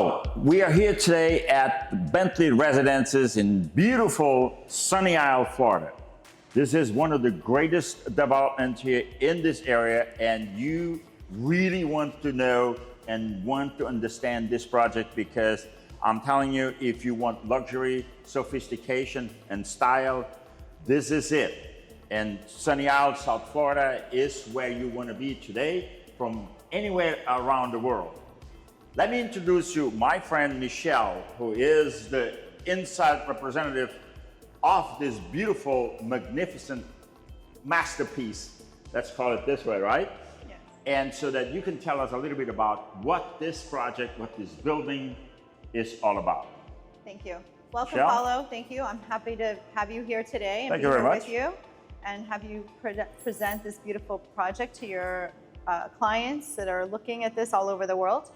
So we are here today at Bentley Residences in beautiful Sunny Isle, Florida. This is one of the greatest developments here in this area, and you really want to know and want to understand this project because I'm telling you, if you want luxury, sophistication, and style, this is it. And Sunny Isle, South Florida is where you want to be today from anywhere around the world. Let me introduce you my friend Michelle, who is the inside representative of this beautiful, magnificent masterpiece. Let's call it this way, right? Yes. And so that you can tell us a little bit about what this project, what this building is all about. Thank you. Welcome, Michelle? Paulo. Thank you. I'm happy to have you here today and Thank be you very here much. with you and have you present this beautiful project to your clients that are looking at this all over the world.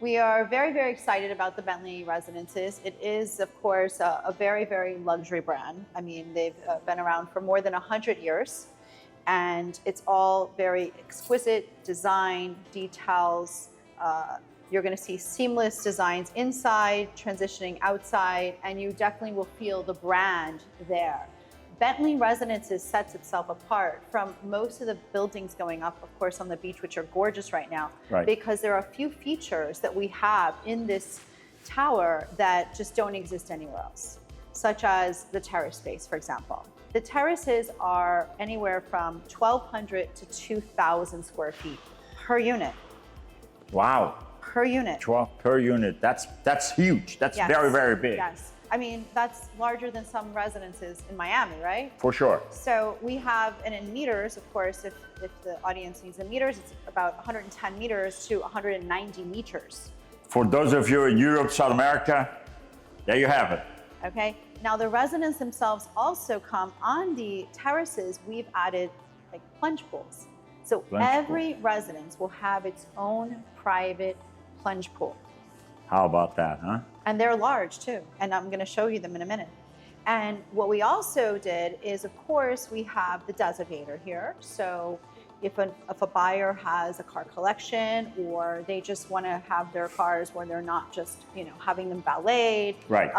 We are very, very excited about the Bentley Residences. It is, of course, a very, very luxury brand. I mean, they've been around for more than 100 years, and it's all very exquisite design, details. You're going to see seamless designs inside, transitioning outside, and you definitely will feel the brand there. Bentley Residences sets itself apart from most of the buildings going up, of course, on the beach, which are gorgeous right now, Right. because there are a few features that we have in this tower that just don't exist anywhere else, such as the terrace space, for example. The terraces are anywhere from 1,200 to 2,000 square feet per unit. Wow, Per unit. 12 per unit. That's huge. That's Yes. very, very big. Yes. I mean, that's larger than some residences in Miami, right? For sure. So we have, and in meters, of course, if the audience needs the meters, it's about 110 meters to 190 meters. For those of you in Europe, South America, there you have it. Okay. Now the residents themselves also come on the terraces. We've added like plunge pools. So Plunge every residence will have its own private plunge pool. How about that, huh? And they're large too. And I'm going to show you them in a minute. And what we also did is, of course, we have the designator here. So if a buyer has a car collection or they just want to have their cars where they're not just, having them valeted, Right.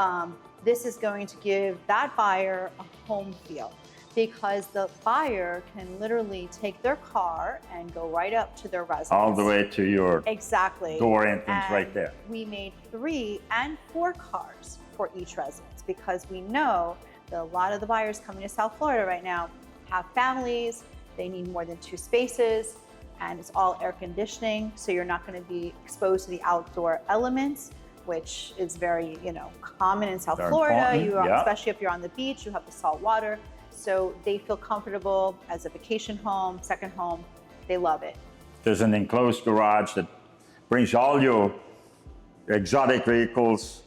This is going to give that buyer a home feel, because the buyer can literally take their car and go right up to their residence. All the way to your Exactly. door entrance And right there. we made 3 and 4 cars for each residence, because we know that a lot of the buyers coming to South Florida right now have families, they need more than 2 spaces, and it's all air conditioning, so you're not going to be exposed to the outdoor elements, which is very, common in South Very Florida. important, yeah. Especially if you're on the beach, you have the salt water. So they feel comfortable as a vacation home, second home. They love it. There's an enclosed garage that brings all your exotic vehicles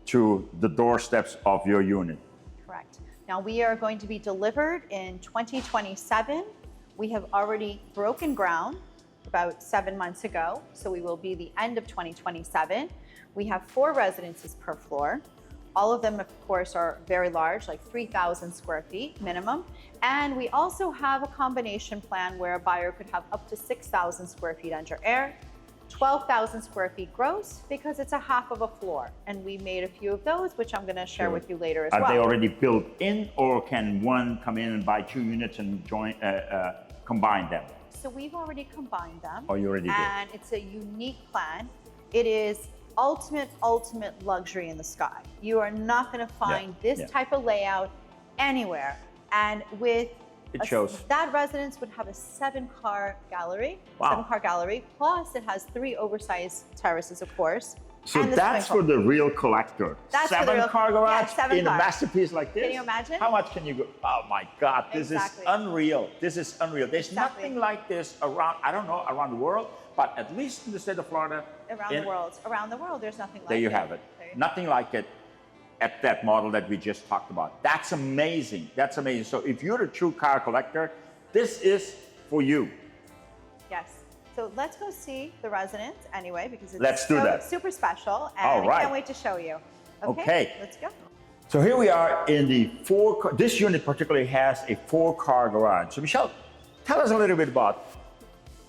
to the doorsteps of your unit. Correct. Now we are going to be delivered in 2027. We have already broken ground about 7 months ago, so we will be the end of 2027. We have 4 residences per floor. All of them, of course, are very large, like 3,000 square feet minimum. And we also have a combination plan where a buyer could have up to 6,000 square feet under air, 12,000 square feet gross, because it's a half of a floor. And we made a few of those, which I'm going to share Sure. with you later as Are well. they already built in, or can one come in and buy 2 units and combine them? So we've already combined them. Oh, you already did. And it's a unique plan. It is ultimate luxury in the sky. You are not going to find this type of layout anywhere. And with It shows. that residence would have a 7-car gallery, Wow. 7-car gallery, plus it has 3 oversized terraces, of course. So and the that's for swimming pool. the real collector. That's for the real- 7-car garage yeah, 7 in a car. masterpiece like this. Can you imagine? How much can you go? Oh my God, this Exactly. is unreal. This is unreal. There's Exactly. nothing like this around, I don't know, around the world, but at least in the state of Florida. Around the world, there's nothing like it. There you have it. There you Nothing like it at that model that we just talked about. That's amazing. That's amazing. So if you're a true car collector, this is for you. Yes. So let's go see the residence anyway, because it's Let's do that. super special, and All right. I can't wait to show you. Okay. Let's go. So here we are in the 4-car, this unit particularly has a 4-car garage. So Michelle, tell us a little bit about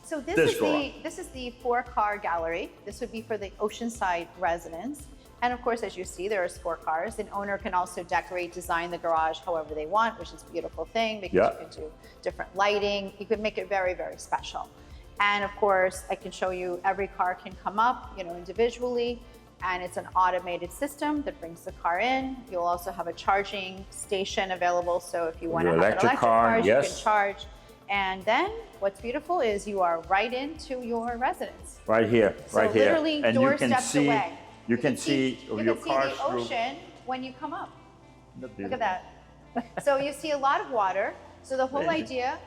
So This garage. this is the 4-car gallery. This would be for the oceanside residence. And of course, as you see, there are 4 cars. An owner can also decorate, design the garage however they want, which is a beautiful thing because Yeah. you can do different lighting. You could make it very, very special. And of course, I can show you every car can come up, individually. And it's an automated system that brings the car in. You'll also have a charging station available. So if you want to have an electric car, you can charge. And then what's beautiful is you are right into your residence. Right here, So right here. literally And you can doorsteps see, away. you can see your car the through. ocean when you come up. Look Look at that. So you see a lot of water. So the whole Amazing. idea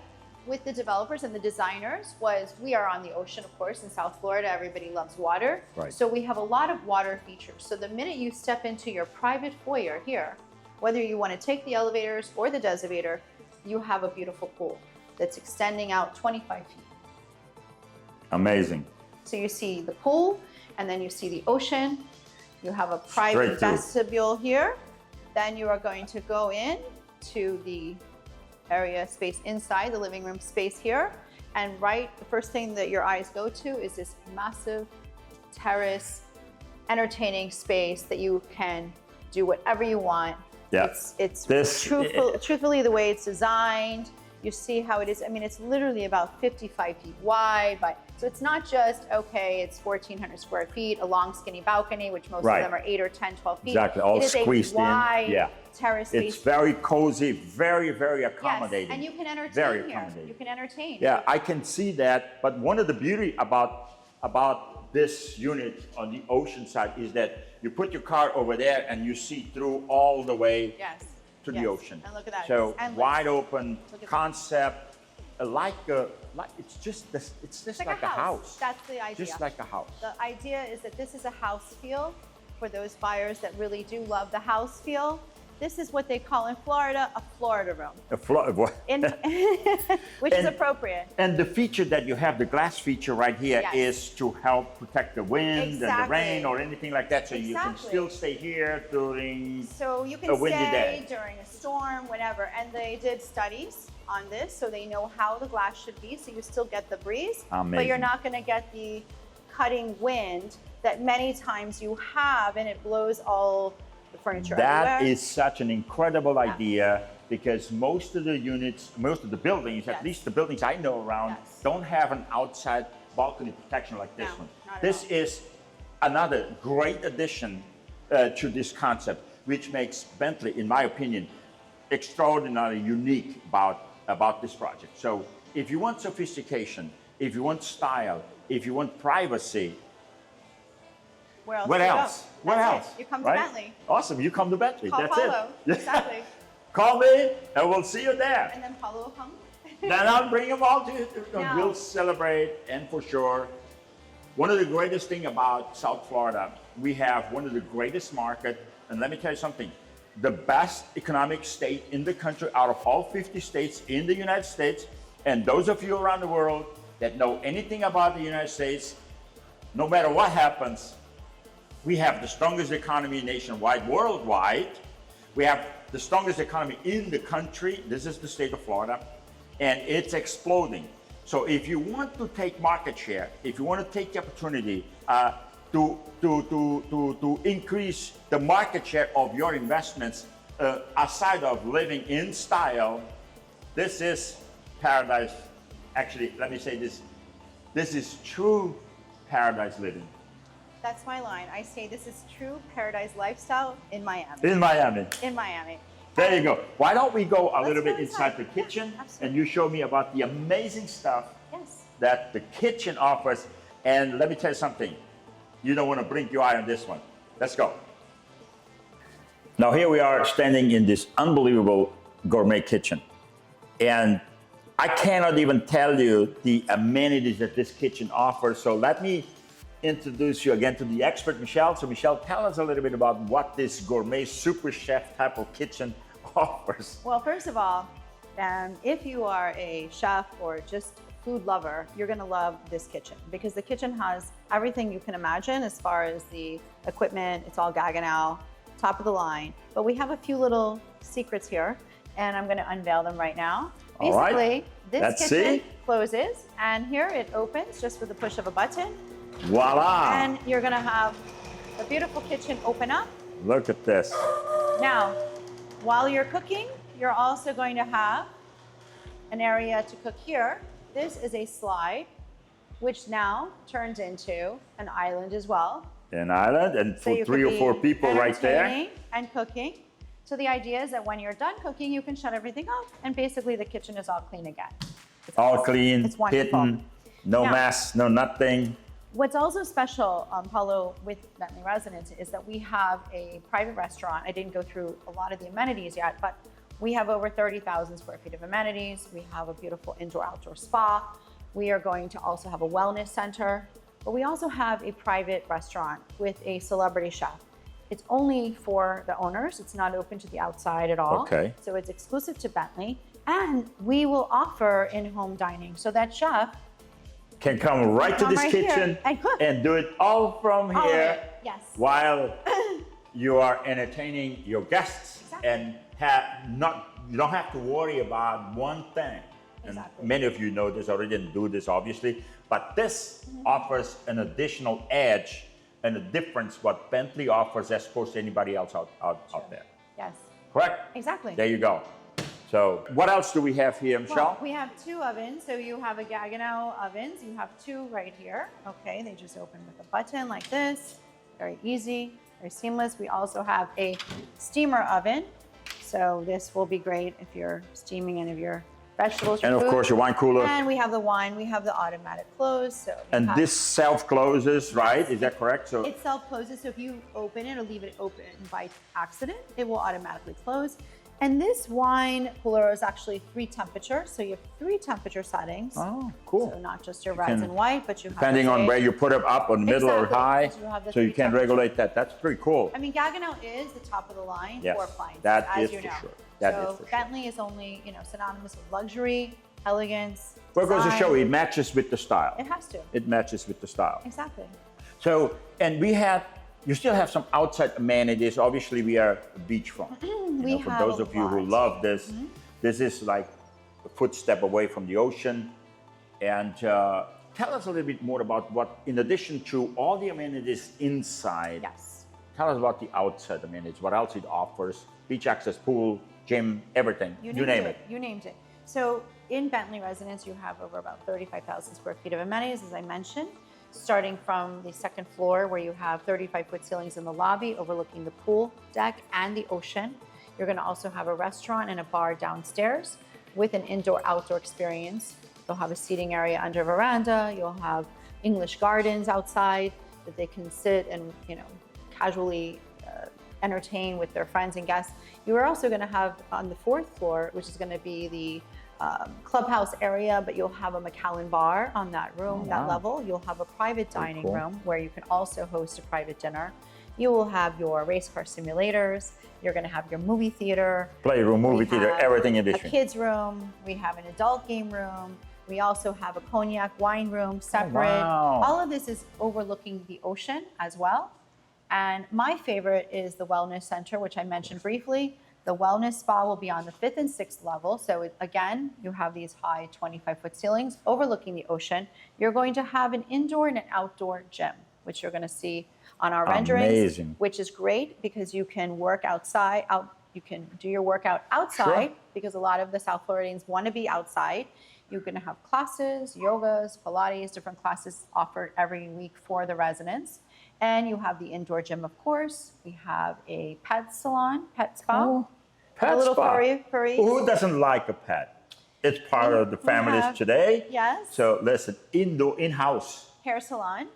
with the developers and the designers was we are on the ocean, of course, in South Florida. Everybody loves water. Right. So we have a lot of water features. So the minute you step into your private foyer here, whether you want to take the elevators or the designator, you have a beautiful pool that's extending out 25 feet. Amazing. So you see the pool, and then you see the ocean. You have a private Straight through. vestibule here. Then you are going to go in to the area space inside the living room space here. And the first thing that your eyes go to is this massive terrace entertaining space that you can do whatever you want. Yeah. It's This- truthfully the way it's designed. You see how it is. I mean, it's literally about 55 feet wide. So it's not just, okay, it's 1,400 square feet, a long skinny balcony, which most Right. of them are 8 or 10, 12 feet. Exactly, all it is squeezed a wide in. Yeah. terrace space. It's very cozy, very, very accommodating. Yes, and you can entertain Very here. accommodating. You can entertain. Yeah, I can see that. But one of the beauty about this unit on the ocean side is that you put your car over there and you see through all the way Yes. to Yes. the ocean. And look at that. So It's endless. wide open Look at concept, it's just like a house. That's the idea. Just like a house. The idea is that this is a house feel for those buyers that really do love the house feel. This is what they call in Florida a Florida room, which is And- appropriate. And the feature that you have, the glass feature right here, Yes. is to help protect the wind and the Exactly. rain or anything like that, so you can Exactly. still stay here during So you can a windy stay day. during a storm, whenever. And they did studies on this, so they know how the glass should be, so you still get the breeze, but Amazing. you're not going to get the cutting wind that many times you have, and it blows all the furniture That everywhere. is such an incredible idea, because most of the units, most of the buildings, Yes. at least the buildings I know around, Yes. don't have an outside balcony protection like this No, one. not at This all. is another great addition to this concept, which makes Bentley, in my opinion, extraordinarily unique about this project. So if you want sophistication, if you want style, if you want privacy, Where else? what do you go? else? What That's else? it. You come to Right? Bentley. Awesome, you come to Bentley. Call That's Paulo. it. Exactly. Call me and we'll see you there. And then Paulo will come. Then I'll bring them all to you. Now- We'll celebrate, and for sure, one of the greatest thing about South Florida, we have one of the greatest market, and let me tell you something, the best economic state in the country out of all 50 states in the United States, and those of you around the world that know anything about the United States, no matter what happens, we have the strongest economy nationwide, worldwide. We have the strongest economy in the country. This is the state of Florida, and it's exploding. So if you want to take market share, if you want to take the opportunity to increase the market share of your investments, aside of living in style, this is paradise. Actually, let me say this. This is true paradise living. That's my line. I say this is true paradise lifestyle in Miami. In Miami. In Miami. There you go. Why don't we go a Let's little bit go inside inside. the kitchen, Yeah, absolutely. and you show me about the amazing stuff Yes. that the kitchen offers. And let me tell you something. You don't want to blink your eye on this one. Let's go. Now here we are standing in this unbelievable gourmet kitchen. And I cannot even tell you the amenities that this kitchen offers. So let me introduce you again to the expert, Michelle. So Michelle, tell us a little bit about what this gourmet super chef type of kitchen offers. Well, first of all, if you are a chef or just a food lover, you're going to love this kitchen, because the kitchen has everything you can imagine as far as the equipment. It's all Gaggenau, top of the line. But we have a few little secrets here, and I'm going to unveil them right now. All right. Basically, this Let's kitchen see. closes, and here it opens just with the push of a button. Voila. And you're gonna have the beautiful kitchen open up. Look at this. Now, while you're cooking, you're also going to have an area to cook here. This is a slide, which now turns into an island as well. An island, and So for you 3 could or 4 be people right there. entertaining and cooking. So the idea is that when you're done cooking, you can shut everything off, and basically the kitchen is all clean again. It's All awesome. clean, It's wonderful. hidden, no Now- mess, no nothing. What's also special, Paulo, with Bentley Residence is that we have a private restaurant. I didn't go through a lot of the amenities yet, but we have over 30,000 square feet of amenities. We have a beautiful indoor-outdoor spa. We are going to also have a wellness center, but we also have a private restaurant with a celebrity chef. It's only for the owners. It's not open to the outside at all. Okay. So it's exclusive to Bentley. And we will offer in-home dining. So that chef Can come right to come this right here kitchen and cook. do it all from All of here it, yes. while you are entertaining your guests. Exactly. And you don't have to worry about one thing. And Exactly. many of you know this already and do this obviously, but this Mm-hmm. offers an additional edge and a difference what Bentley offers as opposed to anybody else out there. Yes, Correct? exactly. There you go. So what else do we have here, Michelle? Well, we have 2 ovens. So you have a Gaggenau ovens. You have 2 right here. Okay, they just open with a button like this. Very easy, very seamless. We also have a steamer oven. So this will be great if you're steaming any of your vegetables. And of food. course your wine cooler. And we have the wine. We have the automatic close. So you And have- this self-closes, right? Is that correct? So It self-closes, so if you open it or leave it open by accident, it will automatically close. And this wine cooler is actually 3 temperatures, so you have 3 temperature settings. oh, cool. So not just your reds and white, but you have Depending on where you put it up, on middle or Exactly. high, So you have the so you 3 can temperatures. regulate that. That's pretty cool. I mean, Gaggenau is the top of the line Yes, for appliances, that as is you for know. sure. That so is for sure. Bentley is only, synonymous with luxury, elegance. Well, it goes to design. show it matches with the style. It has to. It matches with the style. Exactly. So, and you still have some outside amenities. Obviously, we are beachfront. We For have those a of you who lot. Mm-hmm. love this, this is like a footstep away from the ocean. And tell us a little bit more about what, in addition to all the amenities inside, Yes. tell us about the outside amenities, what else it offers, beach access, pool, gym, everything, you name it. You named it. So in Bentley Residence, you have over about 35,000 square feet of amenities, as I mentioned, starting from the 2nd floor where you have 35-foot ceilings in the lobby overlooking the pool deck and the ocean. You're going to also have a restaurant and a bar downstairs with an indoor-outdoor experience. You'll have a seating area under a veranda. You'll have English gardens outside that they can sit and, casually entertain with their friends and guests. You are also going to have on the 4th floor, which is going to be the clubhouse area, but you'll have a Macallan bar on that room, that level. You'll have a private dining cool. room where you can also host a private dinner. You will have your race car simulators. You're going to have your movie theater. Playroom, movie We theater, have everything in A addition. kids room. We have an adult game room. We also have a cognac wine room separate. wow. All of this is overlooking the ocean as well. And my favorite is the wellness center, which I mentioned briefly. The wellness spa will be on the 5th and 6th level. So again, you have these high 25-foot ceilings overlooking the ocean. You're going to have an indoor and an outdoor gym, which you're going to see on our renderings, Amazing. which is great because you can work outside. You can do your workout outside because a lot of the South Floridians want to be outside. You're going to have classes, yogas, Pilates, different classes offered every week for the residents. And you have the indoor gym, of course. We have a pet salon, pet spa. Oh, pet a little spa. furries. Who doesn't like a pet? It's part of the families have- today. Yes. So listen, in-house, Hair salon,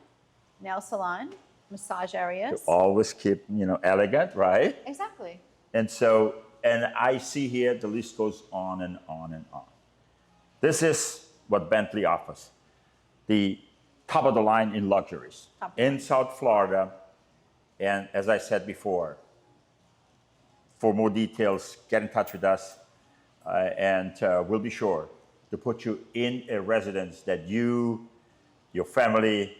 nail salon, massage areas. always keep, elegant, right? Exactly. And so, and I see here the list goes on and on and on. This is what Bentley offers. The top of the line in luxuries Top of the in South Florida. And as I said before, for more details, get in touch with us and we'll be sure to put you in a residence that you, your family,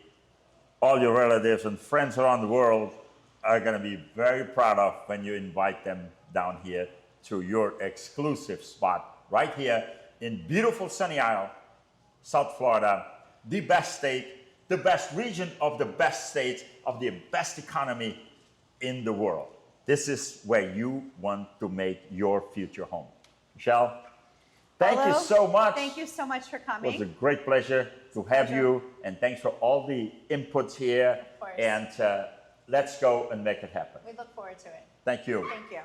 all your relatives and friends around the world are going to be very proud of when you invite them down here to your exclusive spot right here in beautiful Sunny Isle, South Florida, the best state, the best region of the best states, of the best economy in the world. This is where you want to make your future home. Michelle, thank you Paulo, so much. Thank you so much for It coming. was a great pleasure to have Pleasure. you, and thanks for all the inputs here. Of course. And let's go and make it happen. We look forward to it. Thank you. Thank you.